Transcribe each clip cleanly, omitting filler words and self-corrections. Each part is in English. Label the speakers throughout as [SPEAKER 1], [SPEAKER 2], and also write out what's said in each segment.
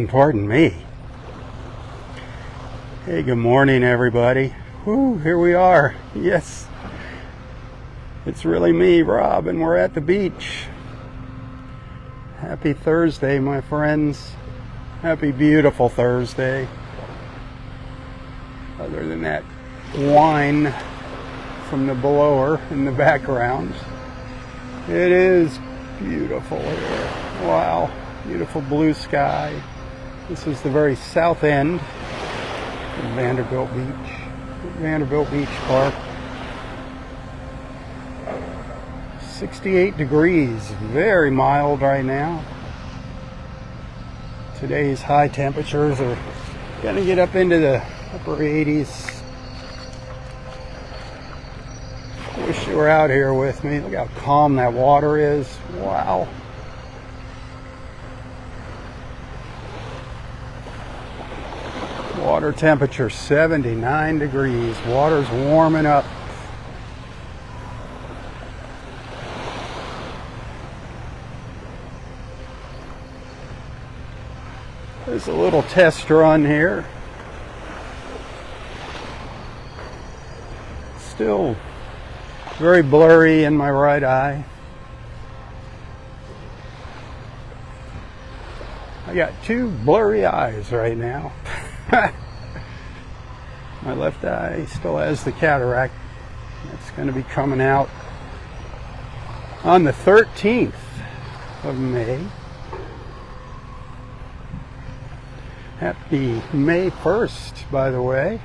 [SPEAKER 1] Pardon me. Hey, good morning, everybody. Whoo, here we are. Yes, it's really me, Rob, and we're at the beach. Happy Thursday, my friends. Happy, beautiful Thursday. Other than that whine from the blower in the background, it is beautiful here. Wow, beautiful blue sky. This is the very south end of Vanderbilt Beach Park. 68 degrees, very mild right now. Today's high temperatures are going to get up into the upper 80s. I wish you were out here with me. Look how calm that water is. Wow. Water temperature 79 degrees. Water's warming up. There's a little test run here. Still very blurry in my right eye. I got two blurry eyes right now. My left eye still has the cataract. That's going to be coming out on the 13th of May. Happy May 1st, by the way.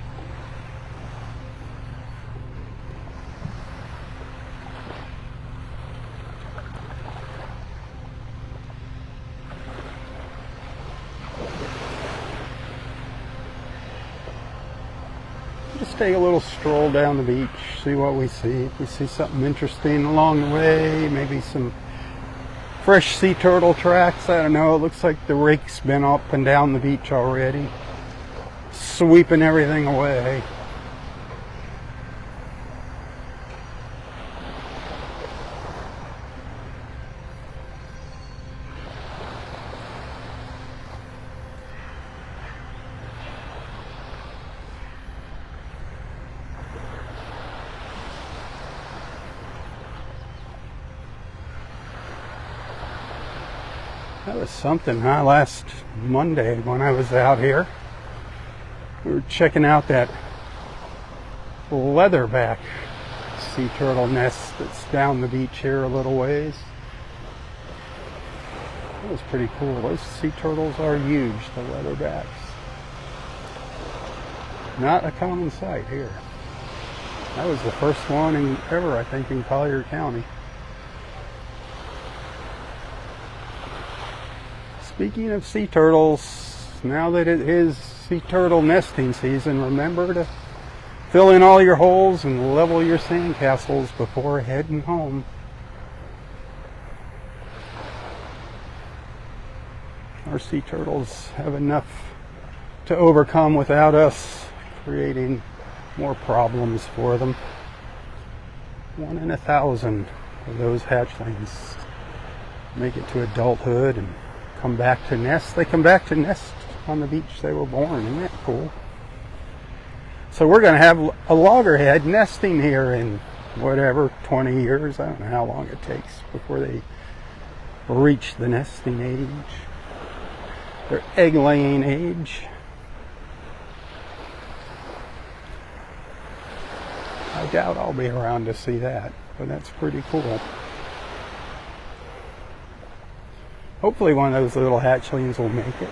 [SPEAKER 1] Just take a little stroll down the beach, see what we see. If we see something interesting along the way, maybe some fresh sea turtle tracks. I don't know, it looks like the rake's been up and down the beach already, sweeping everything away. That was something, huh? Last Monday when I was out here, we were checking out that leatherback sea turtle nest that's down the beach here a little ways. That was pretty cool. Those sea turtles are huge, the leatherbacks. Not a common sight here. That was the first one ever, I think, in Collier County. Speaking of sea turtles, now that it is sea turtle nesting season, remember to fill in all your holes and level your sandcastles before heading home. Our sea turtles have enough to overcome without us creating more problems for them. 1 in 1,000 of those hatchlings make it to adulthood and come back to nest. They come back to nest on the beach they were born. Isn't that cool? So we're going to have a loggerhead nesting here in whatever, 20 years. I don't know how long it takes before they reach the nesting age, their egg laying age. I doubt I'll be around to see that, but that's pretty cool. Hopefully one of those little hatchlings will make it.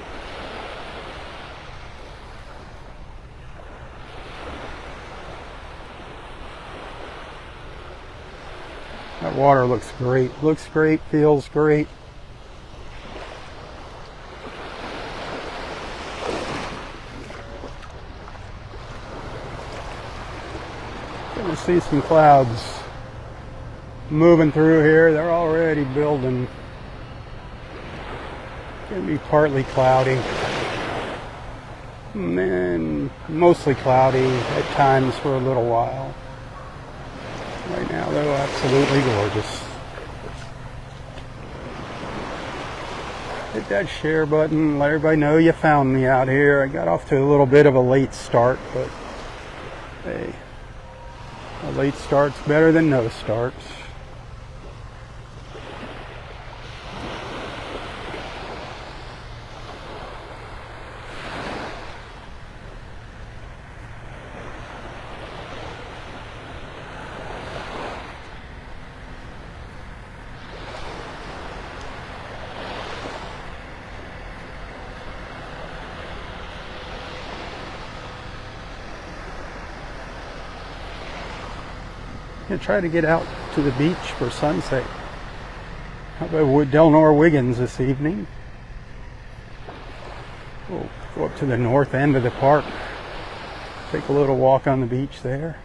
[SPEAKER 1] That water looks great. Looks great, feels great. Gonna see some clouds moving through here. They're already building. Going to be partly cloudy, and then mostly cloudy at times for a little while. Right now, though, absolutely gorgeous. Hit that share button, let everybody know you found me out here. I got off to a little bit of a late start, but hey, a late start's better than no starts. I'm gonna try to get out to the beach for sunset. How about Delnor Wiggins this evening? We'll go up to the north end of the park, take a little walk on the beach there.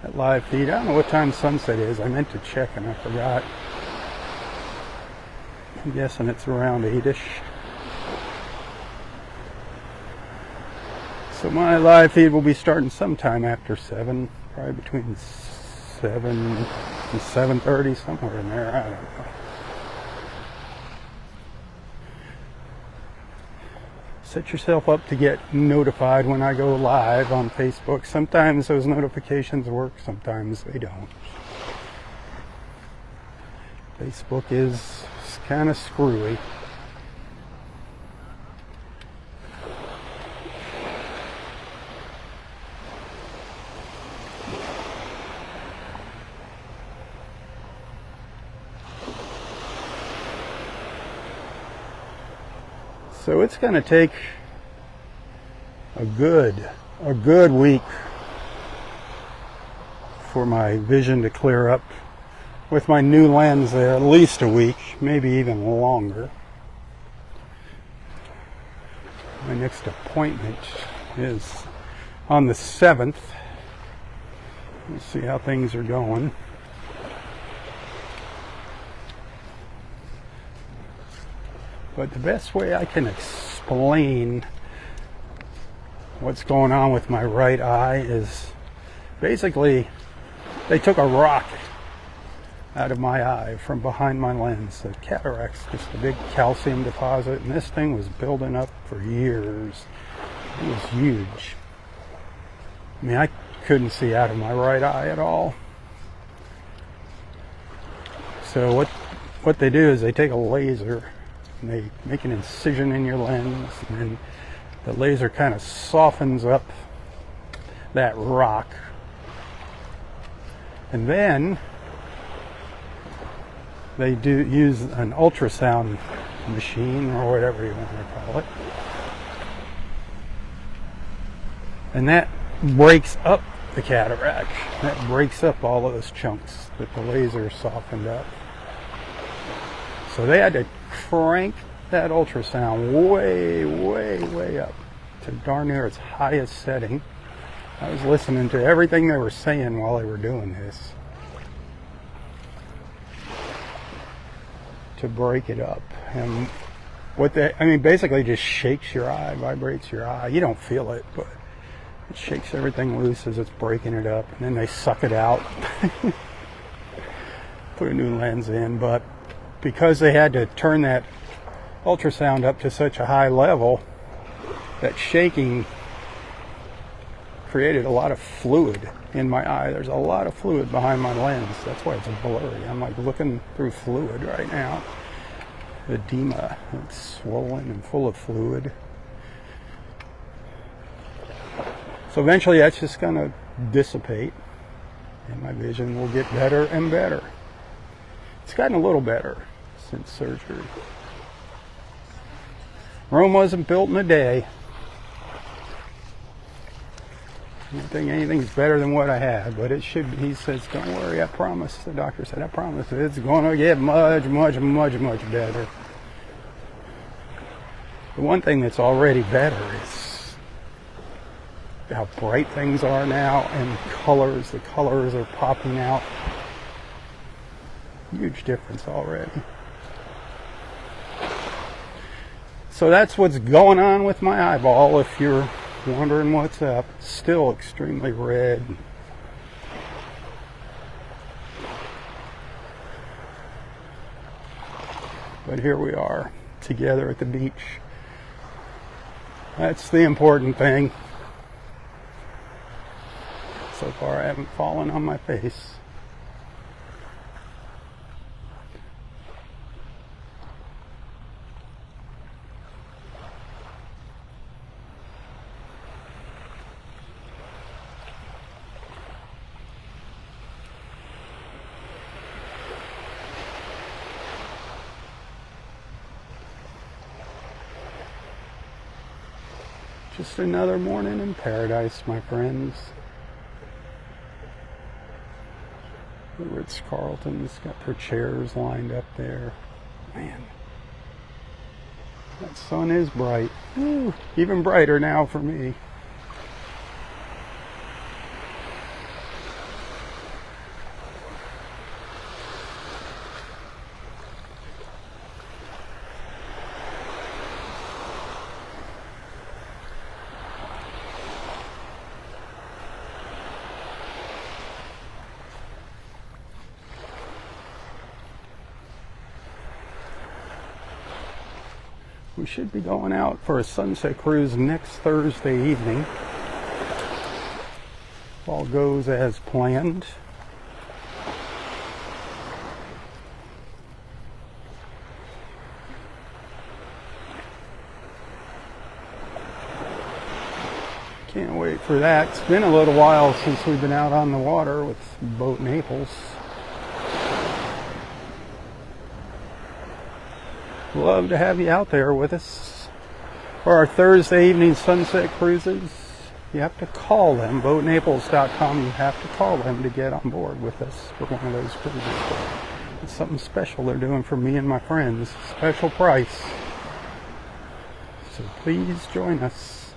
[SPEAKER 1] That live feed, I don't know what time sunset is. I meant to check and I forgot. I'm guessing it's around 8-ish. So my live feed will be starting sometime after 7, probably between 7 and 7:30, somewhere in there, I don't know. Set yourself up to get notified when I go live on Facebook. Sometimes those notifications work, sometimes they don't. Facebook is kind of screwy. So it's going to take a good week for my vision to clear up with my new lens there, at least a week, maybe even longer. My next appointment is on the 7th. Let's see how things are going. But the best way I can explain what's going on with my right eye is basically they took a rock out of my eye from behind my lens. The cataract's just a big calcium deposit, and this thing was building up for years. It was huge. I mean, I couldn't see out of my right eye at all. So what they do is they take a laser and they make an incision in your lens, and then the laser kind of softens up that rock, and then they do use an ultrasound machine, or whatever you want to call it, and that breaks up the cataract. That breaks up all of those chunks that the laser softened up. So they had to crank that ultrasound way up to darn near its highest setting. I was listening to everything they were saying while they were doing this to break it up. And basically just shakes your eye, vibrates your eye. You don't feel it, but it shakes everything loose as it's breaking it up, and then they suck it out, put a new lens in. But because they had to turn that ultrasound up to such a high level, that shaking created a lot of fluid in my eye. There's a lot of fluid behind my lens. That's why it's blurry. I'm like looking through fluid right now. Edema. It's swollen and full of fluid. So eventually that's just going to dissipate and my vision will get better and better. It's gotten a little better since surgery. Rome wasn't built in a day. I don't think anything's better than what I had, but it should be. He says, don't worry, I promise. The doctor said, I promise it's going to get much better. The one thing that's already better is how bright things are now, and colors. The colors are popping out. Huge difference already. So that's what's going on with my eyeball, if you're wondering what's up. Still extremely red. But here we are, together at the beach. That's the important thing. So far I haven't fallen on my face. Just another morning in paradise, my friends. The Ritz-Carlton's got their chairs lined up there. Man, that sun is bright. Woo, even brighter now for me. We should be going out for a sunset cruise next Thursday evening. If all goes as planned. Can't wait for that. It's been a little while since we've been out on the water with Boat Naples. Love to have you out there with us for our Thursday evening sunset cruises. You have to call them, boatnaples.com. You have to call them to get on board with us for one of those cruises. It's something special they're doing for me and my friends. Special price. So please join us.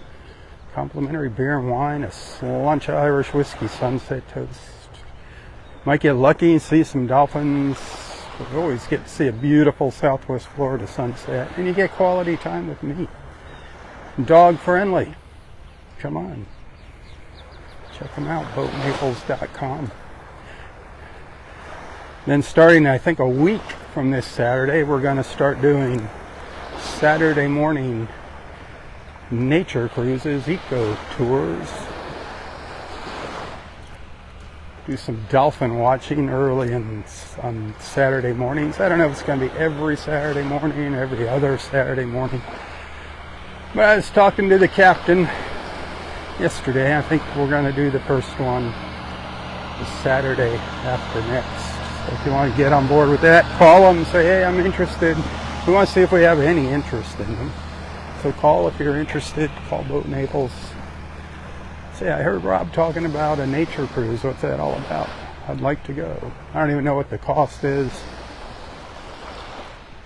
[SPEAKER 1] Complimentary beer and wine, a lunch of Irish whiskey sunset toast. Might get lucky and see some dolphins. We always get to see a beautiful Southwest Florida sunset, and you get quality time with me. Dog friendly. Come on. Check them out, boatnaples.com. Then starting, I think, a week from this Saturday, we're going to start doing Saturday morning nature cruises, eco tours. Do some dolphin watching early on Saturday mornings. I don't know if it's going to be every Saturday morning, every other Saturday morning. But I was talking to the captain yesterday. I think we're going to do the first one the Saturday after next. So if you want to get on board with that, call them and say, hey, I'm interested. We want to see if we have any interest in them. So call if you're interested. Call Boat Naples. Say, I heard Rob talking about a nature cruise. What's that all about? I'd like to go. I don't even know what the cost is.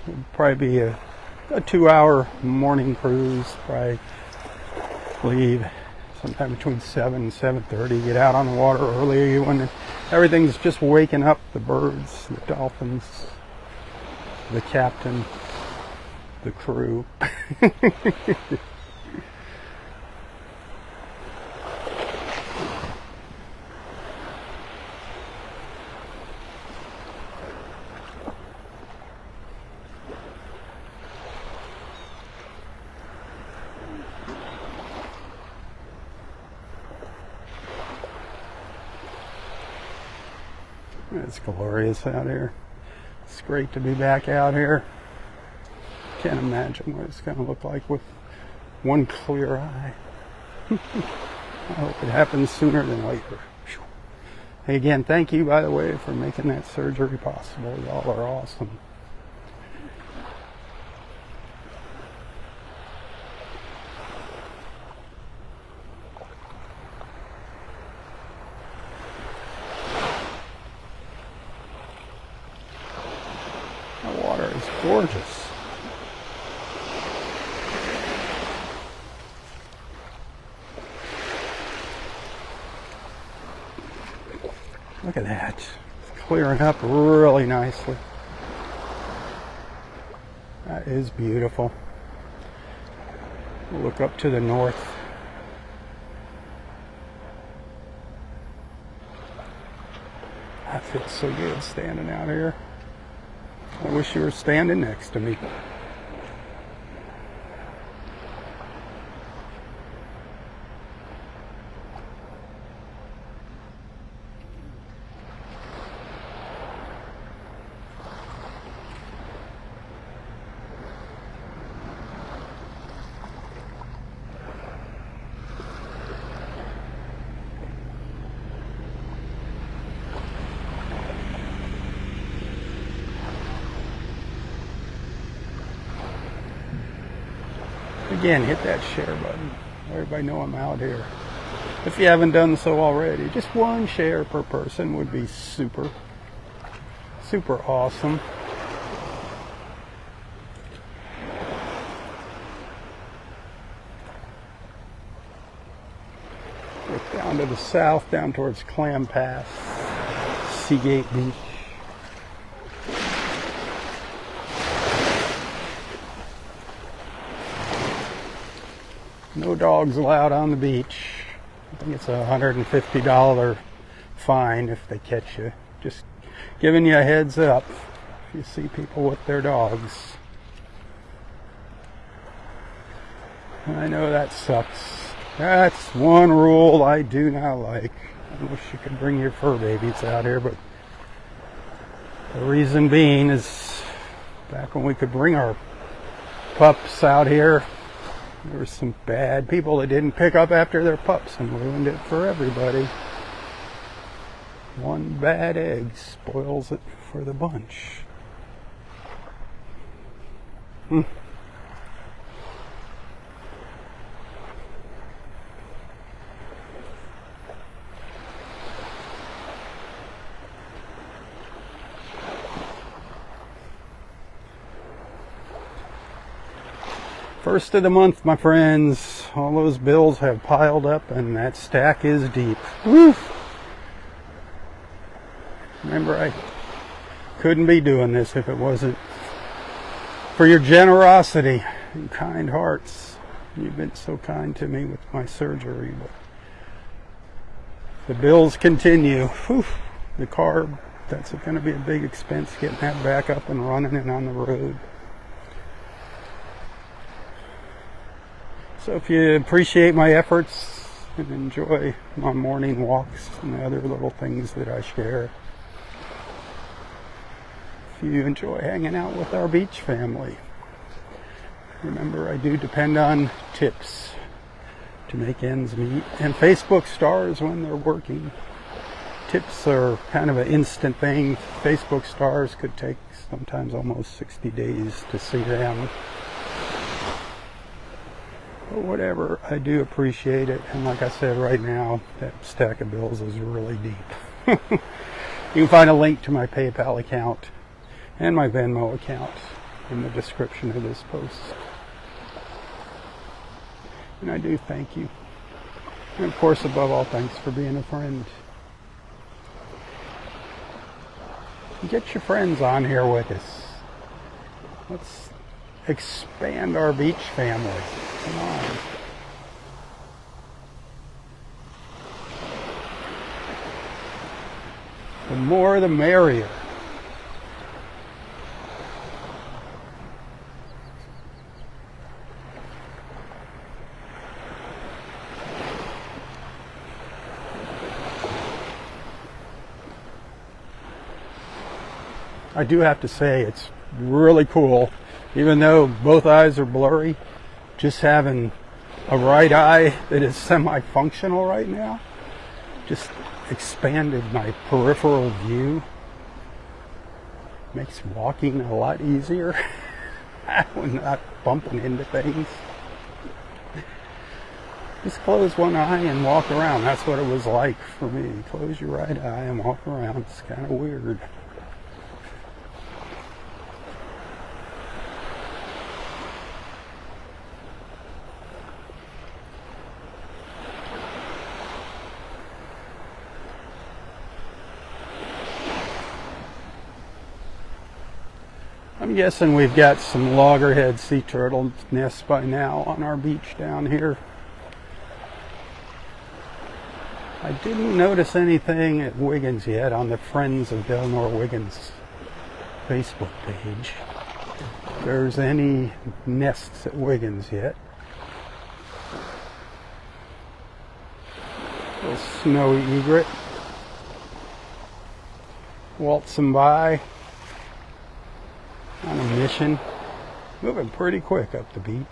[SPEAKER 1] It'd probably be a 2-hour morning cruise. Probably leave sometime between 7 and 7:30. Get out on the water early when everything's just waking up. The birds, the dolphins, the captain, the crew. It's glorious out here. It's great to be back out here. Can't imagine what it's going to look like with one clear eye. I hope it happens sooner than later. Hey, again, thank you, by the way, for making that surgery possible. Y'all are awesome. The water is gorgeous. Look at that. It's clearing up really nicely. That is beautiful. We'll look up to the north. That feels so good standing out here. I wish you were standing next to me. Again, hit that share button. Everybody know I'm out here. If you haven't done so already, just one share per person would be super, super awesome. Look down to the south, down towards Clam Pass, Seagate Beach. No dogs allowed on the beach. I think it's a $150 fine if they catch you. Just giving you a heads up if you see people with their dogs. I know that sucks. That's one rule I do not like. I wish you could bring your fur babies out here, but the reason being is back when we could bring our pups out here, there were some bad people that didn't pick up after their pups and ruined it for everybody. One bad egg spoils it for the bunch. First of the month, my friends. All those bills have piled up and that stack is deep. Woo! Remember, I couldn't be doing this if it wasn't for your generosity and kind hearts. You've been so kind to me with my surgery, but the bills continue. Whew. The car, that's going to be a big expense, getting that back up and running and on the road. So if you appreciate my efforts and enjoy my morning walks and the other little things that I share, if you enjoy hanging out with our beach family, remember I do depend on tips to make ends meet, and Facebook stars when they're working. Tips are kind of an instant thing. Facebook stars could take sometimes almost 60 days to see them. But whatever, I do appreciate it. And like I said, right now, that stack of bills is really deep. You can find a link to my PayPal account and my Venmo account in the description of this post. And I do thank you. And of course, above all, thanks for being a friend. Get your friends on here with us. Let's expand our beach family. Come on. The more the merrier. I do have to say it's really cool, even though both eyes are blurry, just having a right eye that is semi-functional right now just expanded my peripheral view. Makes walking a lot easier when not bumping into things. Just close one eye and walk around. That's what it was like for me. Close your right eye and walk around. It's kind of weird. I'm guessing we've got some loggerhead sea turtle nests by now on our beach down here. I didn't notice anything at Wiggins yet on the Friends of Delnor Wiggins Facebook page if there's any nests at Wiggins yet. Little snowy egret waltzing by on a mission, moving pretty quick up the beach.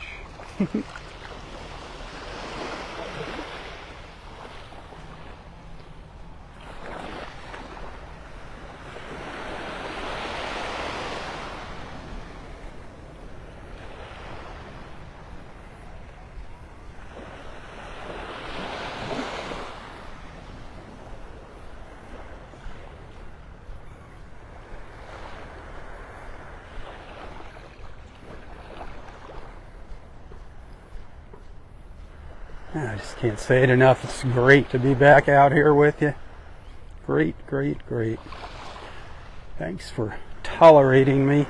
[SPEAKER 1] I just can't say it enough. It's great to be back out here with you. Great, great, great. Thanks for tolerating me.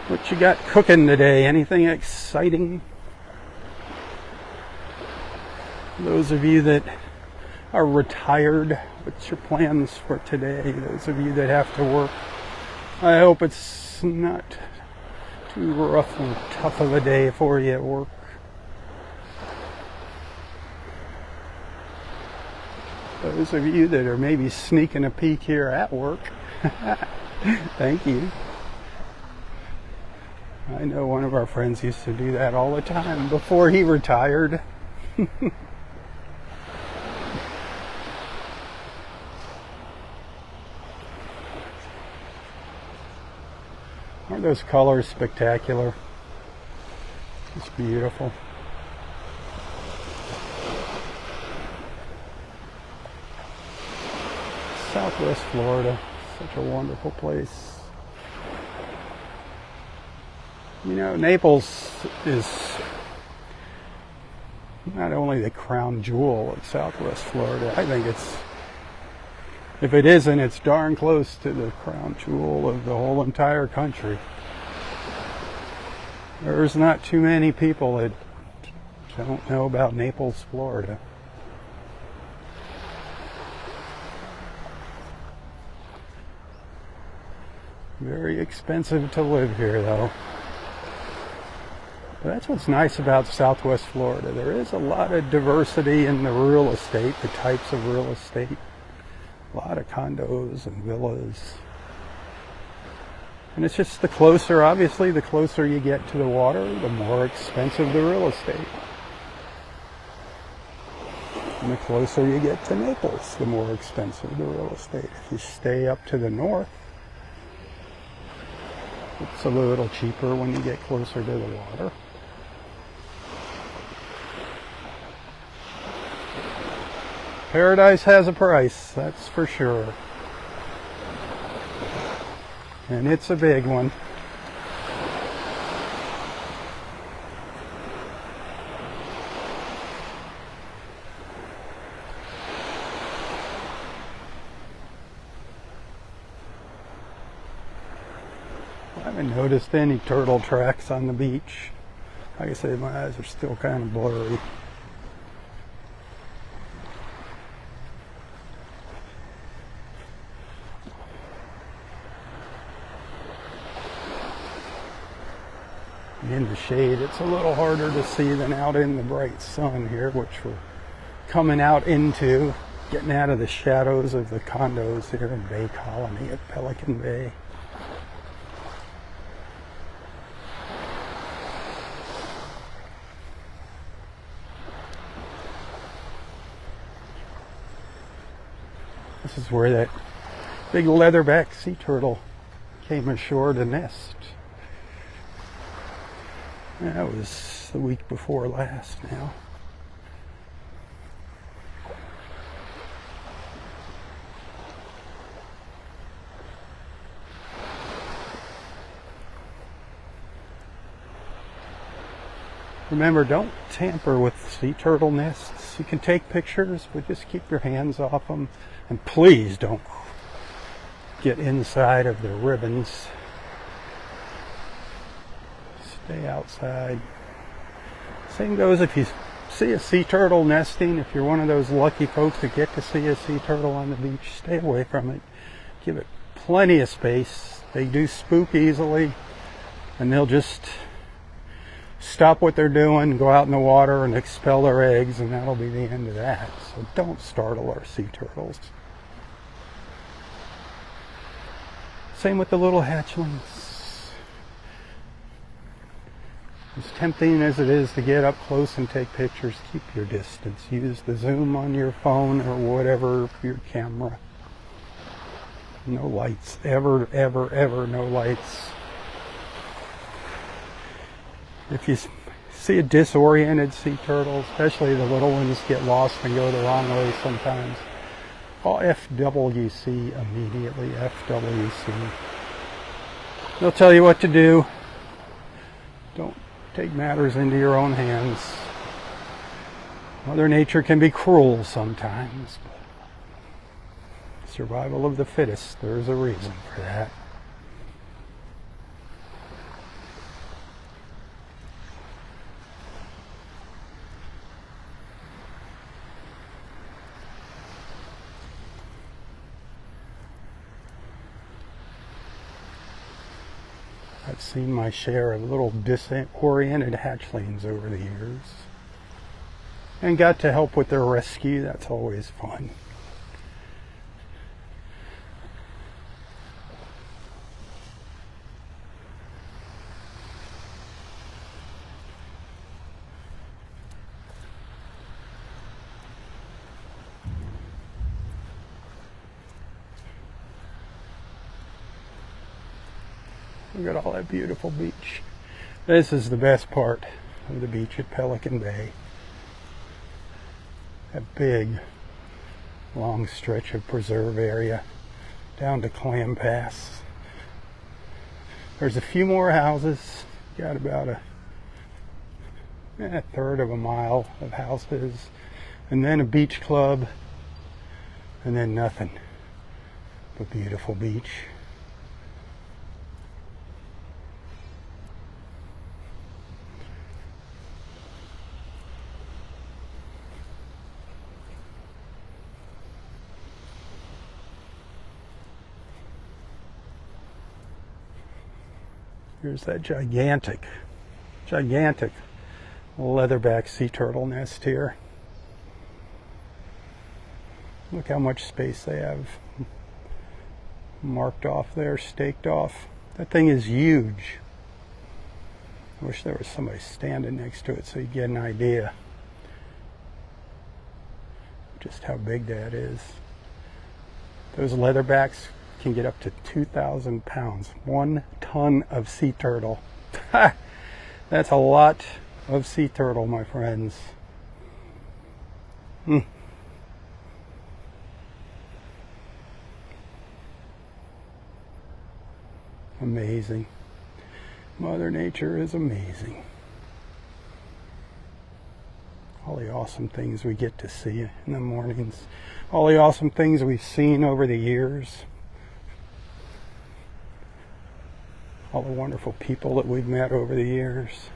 [SPEAKER 1] What you got cooking today? Anything exciting? Those of you that are retired, what's your plans for today? Those of you that have to work, I hope it's not too rough and tough of a day for you at work. Those of you that are maybe sneaking a peek here at work, thank you. I know one of our friends used to do that all the time before he retired. Aren't those colors spectacular? It's beautiful. Southwest Florida, such a wonderful place. You know, Naples is not only the crown jewel of Southwest Florida, I think it's, if it isn't, it's darn close to the crown jewel of the whole entire country. There's not too many people that don't know about Naples, Florida. Very expensive to live here, though. But that's what's nice about Southwest Florida. There is a lot of diversity in the real estate, the types of real estate. A lot of condos and villas. And it's just the closer, obviously, the closer you get to the water, the more expensive the real estate. And the closer you get to Naples, the more expensive the real estate. If you stay up to the north, it's a little cheaper when you get closer to the water. Paradise has a price, that's for sure. And it's a big one. I haven't noticed any turtle tracks on the beach. Like I said, my eyes are still kind of blurry. In the shade, it's a little harder to see than out in the bright sun here, which we're coming out into, getting out of the shadows of the condos here in Bay Colony at Pelican Bay. This is where that big leatherback sea turtle came ashore to nest. That was the week before last now. Remember, don't tamper with sea turtle nests. You can take pictures, but just keep your hands off them. And please don't get inside of the ribbons. Stay outside. Same goes if you see a sea turtle nesting. If you're one of those lucky folks that get to see a sea turtle on the beach, stay away from it. Give it plenty of space. They do spook easily, and they'll just stop what they're doing, go out in the water and expel their eggs, and that'll be the end of that. So don't startle our sea turtles. Same with the little hatchlings. As tempting as it is to get up close and take pictures, keep your distance. Use the zoom on your phone or whatever for your camera. No lights. Ever, ever, ever no lights. If you see a disoriented sea turtle, especially the little ones get lost and go the wrong way sometimes, call FWC immediately, FWC. They'll tell you what to do. Don't take matters into your own hands. Mother Nature can be cruel sometimes. Survival of the fittest, there's a reason for that. I've seen my share of little disoriented hatchlings over the years and got to help with their rescue. That's always fun. Look at all that beautiful beach. This is the best part of the beach at Pelican Bay. That big, long stretch of preserve area down to Clam Pass. There's a few more houses. Got about a third of a mile of houses, and then a beach club, and then nothing but beautiful beach. Here's that gigantic leatherback sea turtle nest here. Look how much space they have marked off there, staked off. That thing is huge. I wish there was somebody standing next to it so you get an idea just how big that is. Those leatherbacks can get up to 2,000 pounds. 1 ton of sea turtle. That's a lot of sea turtle, my friends. Amazing. Mother Nature is amazing. All the awesome things we get to see in the mornings. All the awesome things we've seen over the years. All the wonderful people that we've met over the years.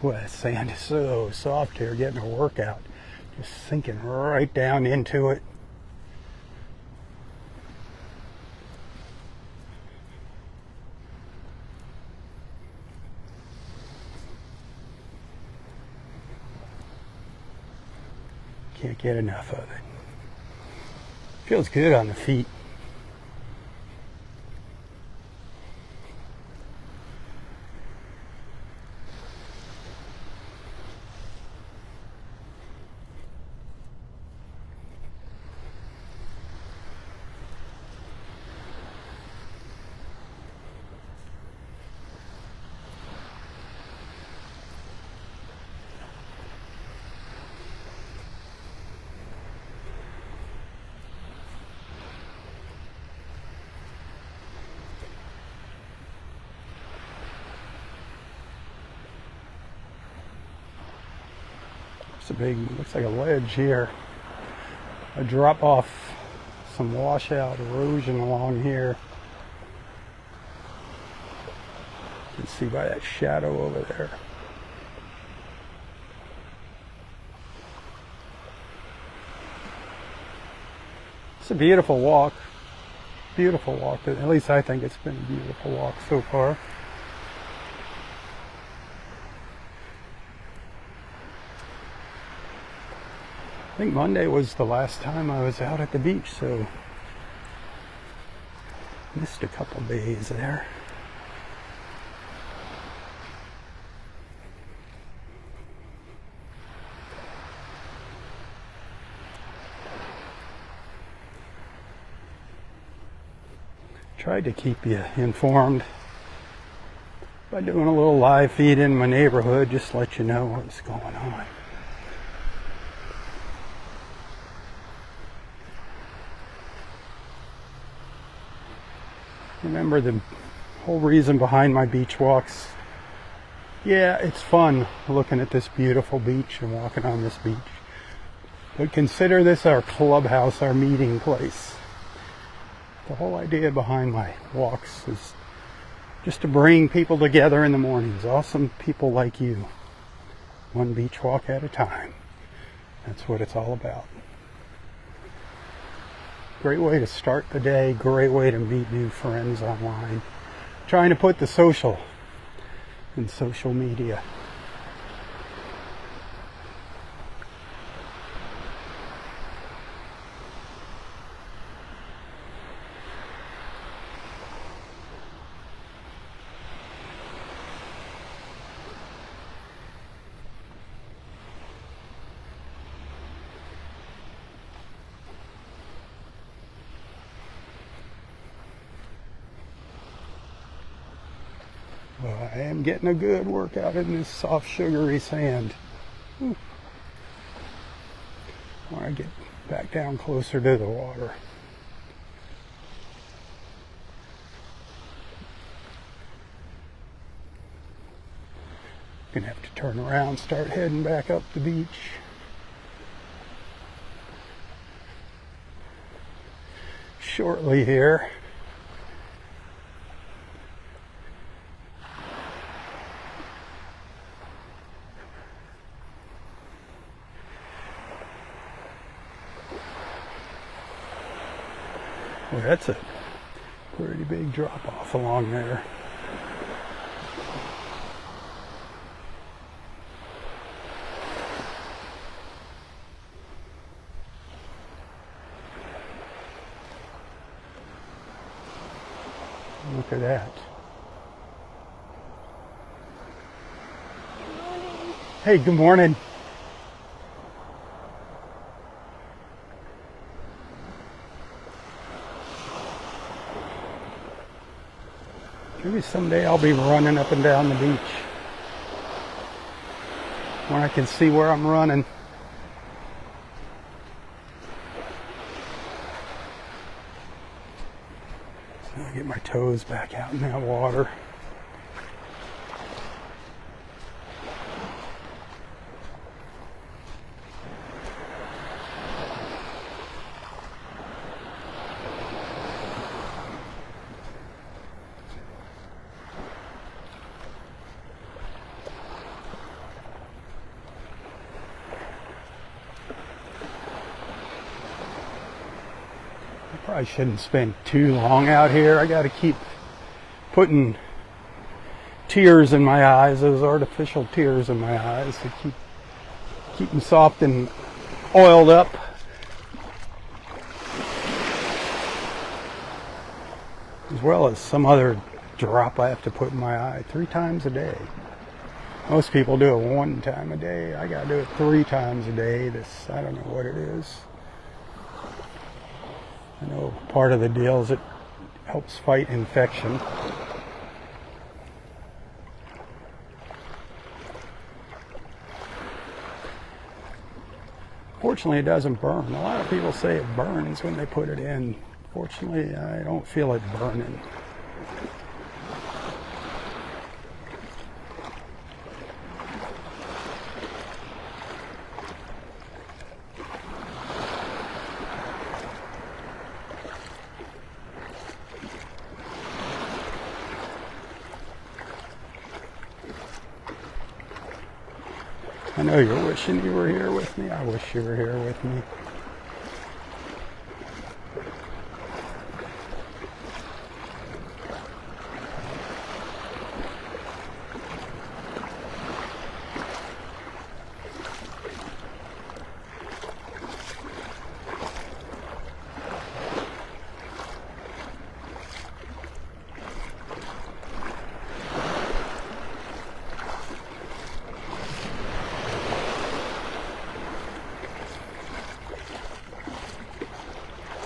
[SPEAKER 1] Boy, that sand is so soft here, getting a workout. Just sinking right down into it. Can't get enough of it. Feels good on the feet. It's a big, looks like a ledge here. A drop off, some washout erosion along here. You can see by that shadow over there. It's a beautiful walk. Beautiful walk. At least I think it's been a beautiful walk so far. I think Monday was the last time I was out at the beach, so missed a couple days there. Tried to keep you informed by doing a little live feed in my neighborhood, just to let you know what's going on. Remember the whole reason behind my beach walks. Yeah, it's fun looking at this beautiful beach and walking on this beach. But consider this our clubhouse, our meeting place. The whole idea behind my walks is just to bring people together in the mornings. Awesome people like you. One beach walk at a time. That's what it's all about. Great way to start the day, great way to meet new friends online. Trying to put the social in social media. Well, I am getting a good workout in this soft, sugary sand. When I get back down closer to the water. Gonna have to turn around, start heading back up the beach. Shortly here. Well, that's a pretty big drop off along there. Look at that.
[SPEAKER 2] Good morning.
[SPEAKER 1] Hey, good morning. Maybe someday I'll be running up and down the beach when I can see where I'm running. So I get my toes back out in that water. I shouldn't spend too long out here. I got to keep putting tears in my eyes, those artificial tears in my eyes, to keep them soft and oiled up. As well as some other drop I have to put in my eye 3 times a day. Most people do it 1 time a day. I gotta do it 3 times a day. I don't know what it is. I know part of the deal is it helps fight infection. Fortunately, it doesn't burn. A lot of people say it burns when they put it in. Fortunately, I don't feel it burning. I know you're wishing you were here with me. I wish you were here with me.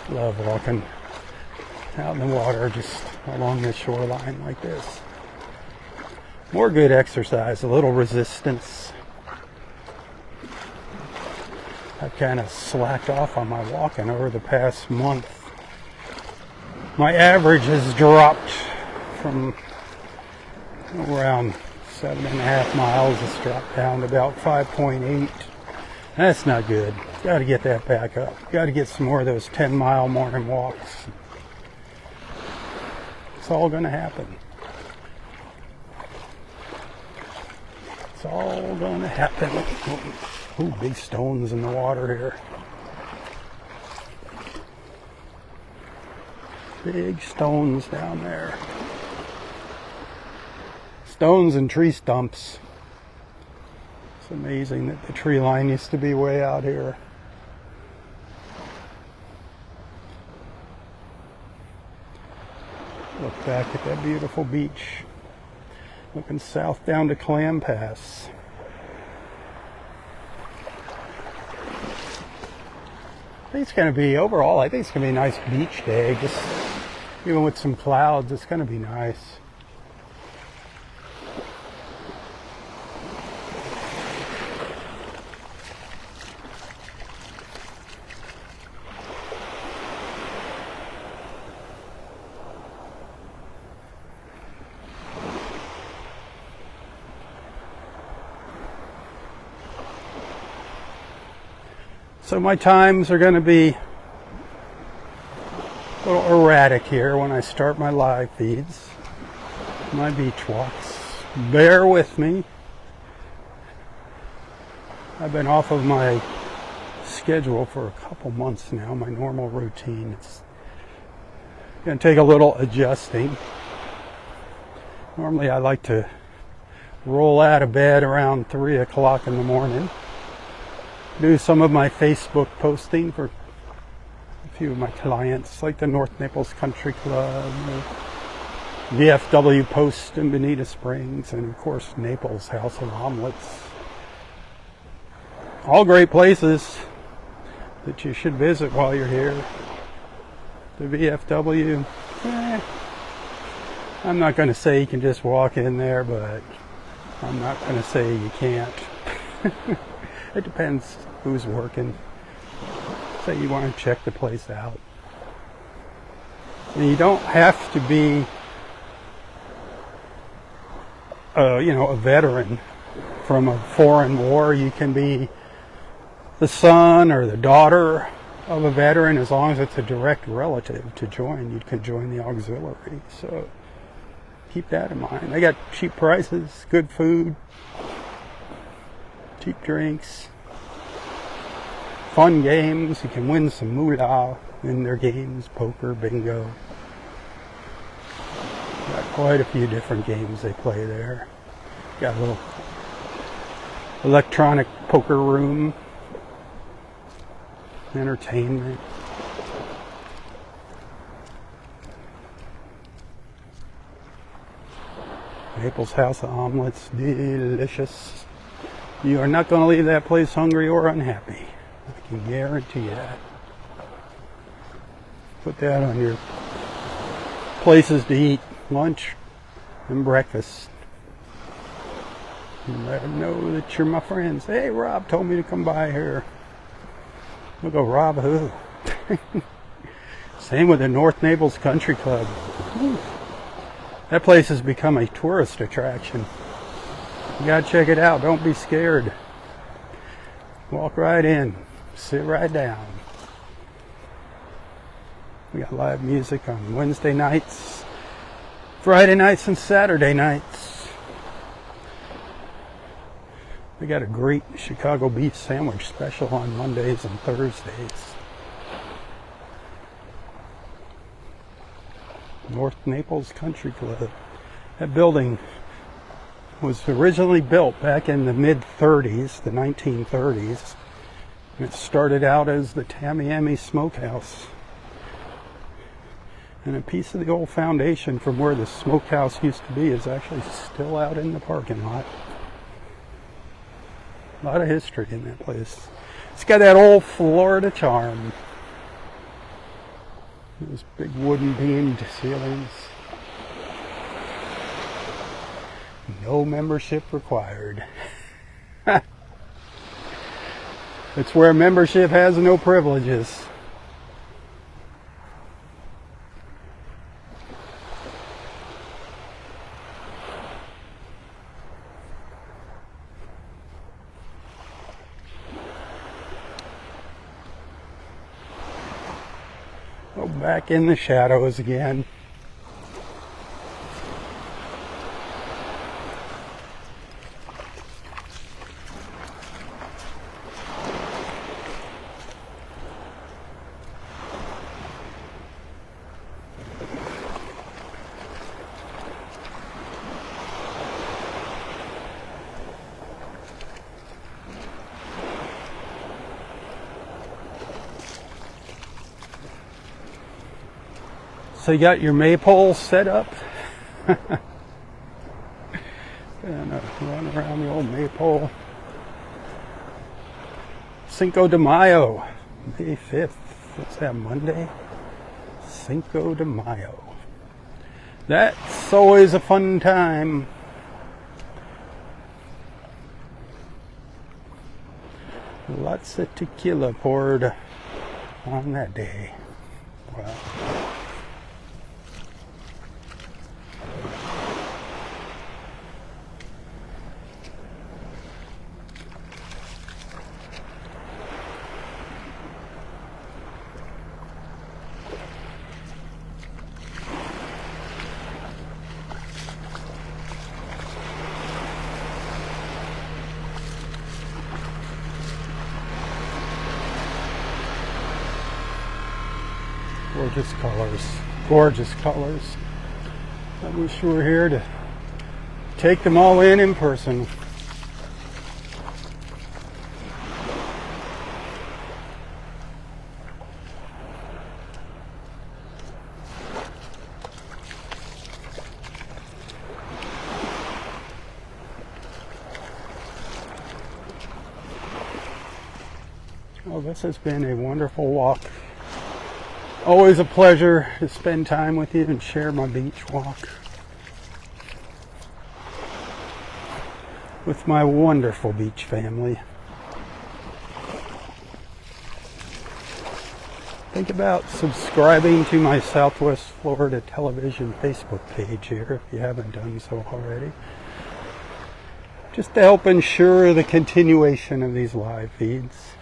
[SPEAKER 1] Love walking out in the water just along the shoreline like this. More good exercise, a little resistance. I've kind of slacked off on my walking over the past month. My average has dropped from around 7.5 miles. It's dropped down to about 5.8. That's not good. Got to get that back up. Got to get some more of those 10-mile morning walks. It's all going to happen. It's all going to happen. Ooh, big stones in the water here. Big stones down there. Stones and tree stumps. It's amazing that the tree line used to be way out here. Look back at that beautiful beach. Looking south down to Clam Pass. I think it's going to be, overall, I think it's going to be a nice beach day. Just even with some clouds, it's going to be nice. So my times are going to be a little erratic here when I start my live feeds, my beach walks. Bear with me. I've been off of my schedule for a couple months now, my normal routine. It's going to take a little adjusting. Normally I like to roll out of bed around 3 o'clock in the morning. Do some of my Facebook posting for a few of my clients, like the North Naples Country Club, VFW Post in Bonita Springs, and of course Naples House of Omelets. All great places that you should visit while you're here. The VFW, I'm not going to say you can just walk in there, but I'm not going to say you can't. It depends who's working. Say you want to check the place out. And you don't have to be, a veteran from a foreign war. You can be the son or the daughter of a veteran, as long as it's a direct relative to join. You can join the auxiliary. So keep that in mind. They got cheap prices, good food, cheap drinks, fun games. You can win some moolah in their games, poker, bingo. Got quite a few different games they play there. Got a little electronic poker room. entertainment. Naples House of Omelets, delicious. You are not going to leave that place hungry or unhappy. I can guarantee that. Put that on your places to eat lunch and breakfast. And let them know that you're my friends. Hey, Rob told me to come by here. We'll go, Rob who? Same with the North Naples Country Club. Whew. That place has become a tourist attraction. You gotta check it out. Don't be scared. Walk right in. Sit right down. We got live music on Wednesday nights, Friday nights, and Saturday nights. We got a great Chicago beef sandwich special on Mondays and Thursdays. North Naples Country Club. That building was originally built back in the mid-30s, the 1930s. And it started out as the Tamiami Smokehouse. And a piece of the old foundation from where the smokehouse used to be is actually still out in the parking lot. A lot of history in that place. It's got that old Florida charm. Those big wooden beamed ceilings. No membership required. It's where membership has no privileges. Oh, back in the shadows again. So you got your maypole set up? Gonna run around the old maypole. Cinco de Mayo, May 5th. What's that, Monday? Cinco de Mayo. That's always a fun time. Lots of tequila poured on that day. Wow. Gorgeous colors. Gorgeous colors. I wish we were here to take them all in person. Well, this has been a wonderful walk. Always a pleasure to spend time with you and share my beach walk with my wonderful beach family. Think about subscribing to my Southwest Florida Television Facebook page here if you haven't done so already. Just to help ensure the continuation of these live feeds.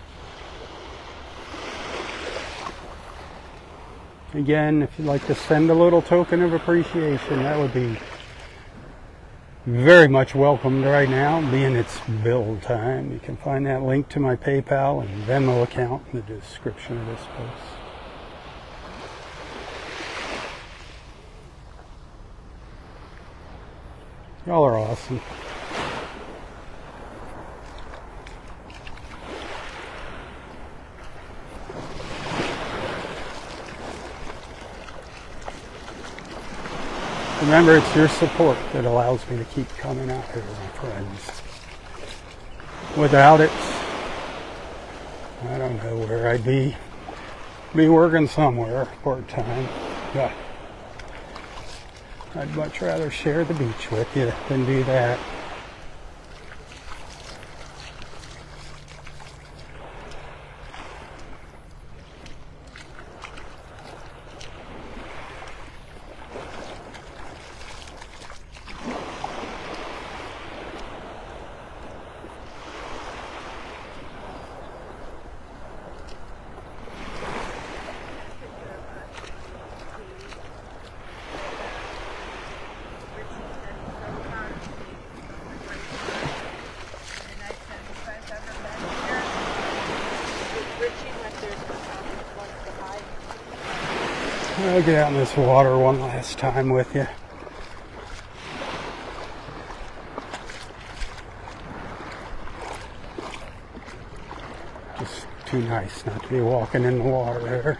[SPEAKER 1] Again, if you'd like to send a little token of appreciation, that would be very much welcomed right now, being it's bill time. You can find that link to my PayPal and Venmo account in the description of this post. Y'all are awesome. Remember, it's your support that allows me to keep coming out here, my friends. Without it, I don't know where I'd be. Be working somewhere part-time. But I'd much rather share the beach with you than do that. I'll get out in this water one last time with you. Just too nice not to be walking in the water there.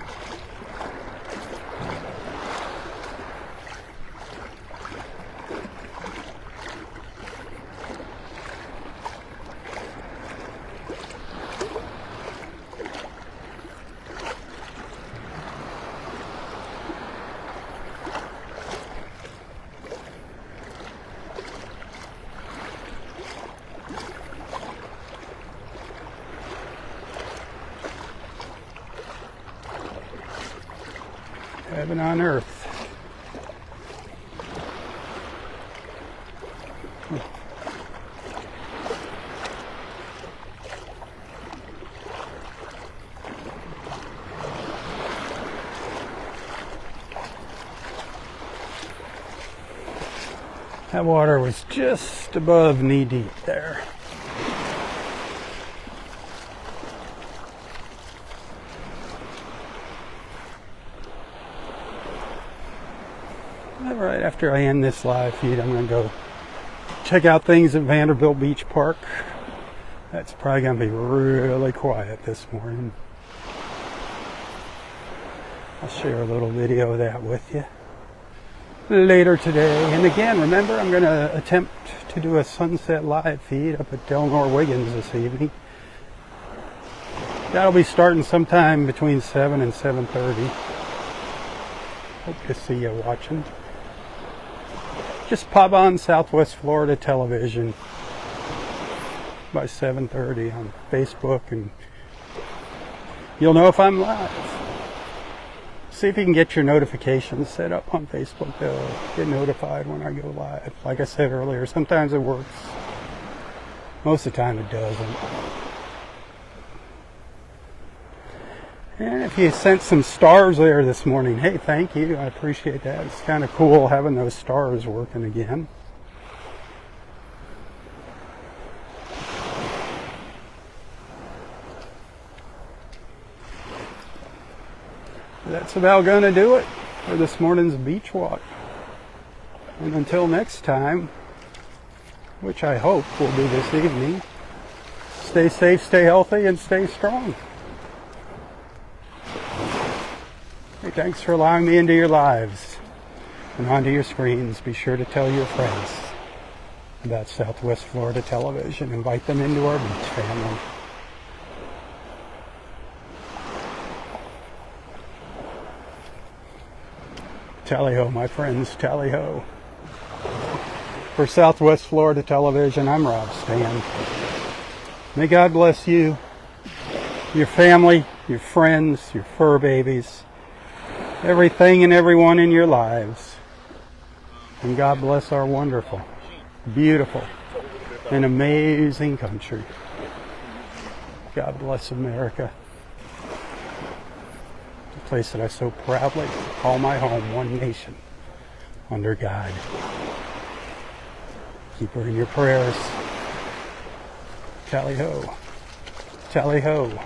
[SPEAKER 1] Heaven on earth. That water was just above knee deep there. Right after I end this live feed, I'm going to go check out things at Vanderbilt Beach Park. That's probably going to be really quiet this morning. I'll share a little video of that with you later today. And again, remember, I'm going to attempt to do a sunset live feed up at Delnor Wiggins this evening. That'll be starting sometime between 7 and 7:30. Hope to see you watching. Just pop on Southwest Florida Television by 7:30 on Facebook, and you'll know if I'm live. See if you can get your notifications set up on Facebook to get notified when I go live. Like I said earlier, sometimes it works. Most of the time it doesn't. And if you sent some stars there this morning, hey, thank you. I appreciate that. It's kind of cool having those stars working again. That's about going to do it for this morning's beach walk. And until next time, which I hope will be this evening, stay safe, stay healthy, and stay strong. Hey, thanks for allowing me into your lives and onto your screens. Be sure to tell your friends about Southwest Florida Television. Invite them into our beach family. Tally-ho, my friends, tally-ho. For Southwest Florida Television, I'm Robb Stan. May God bless you, your family, your friends, your fur babies, everything and everyone in your lives. And God bless our wonderful, beautiful, and amazing country. God bless America. The place that I so proudly call my home, one nation, under God. Keep her in your prayers. Tally-ho. Tally-ho.